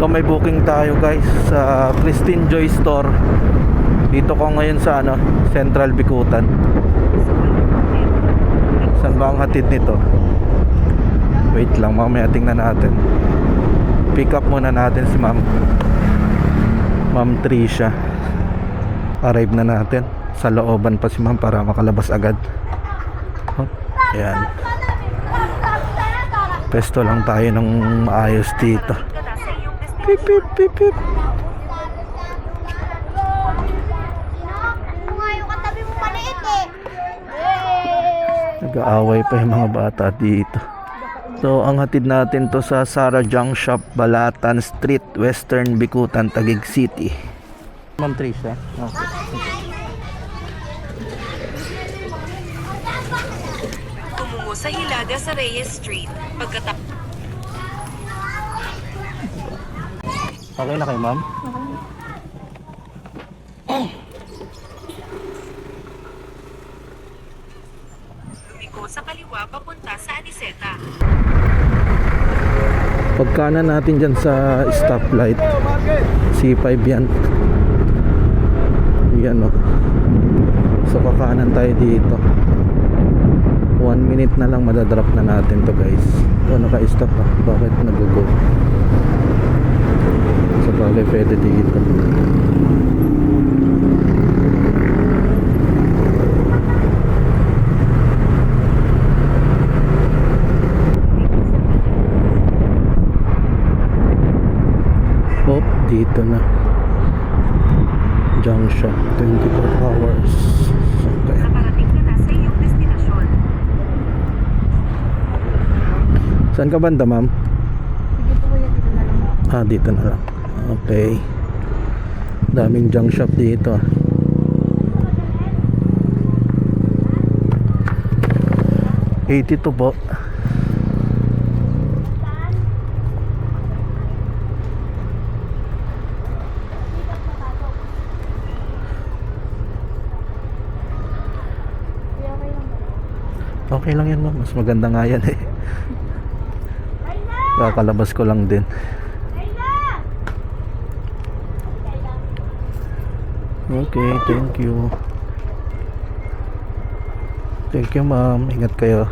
So may booking tayo guys sa Christine Joy Store. Dito ko ngayon sa Central Bicutan. Saan ba ang hatid nito? Wait lang, mamaya tingnan natin. Pick up muna natin si Ma'am Tricia. Arrive na natin. Sa looban pa si ma'am para makalabas agad. Ayan. Pesto lang tayo ng maayos dito. Pip pip pip pip. Nag-aaway pa yung mga bata dito. So ang hatid natin to sa Sarah Junk Shop, Balatan Street, Western Bicutan, Taguig City. Ma'am Tricia. Okay. Tumungo sa Hilaga sa Reyes Street. Okay na kayo, ma'am? Lumiko sa kaliwa papunta sa Aniseta. Pagkanan natin dyan sa stoplight, C5 yan. Yan o. So kakanan tayo dito. 1 minute na lang madadrop na natin to guys. So naka-stop pa. Bakit nag-go? So bagay pwede dito. Oh, dito na. Junction 24 hours. Okay. Nakarating ka na sa iyong destinasyon. Saan ka banda, ma'am? Dito na lang. Okay. Daming junk shop dito. $82 po. Okay lang yan, ma'am. Mas maganda nga yan eh. Kakalabas ko lang din. Okay, thank you. Thank you, ma'am. Ingat kayo.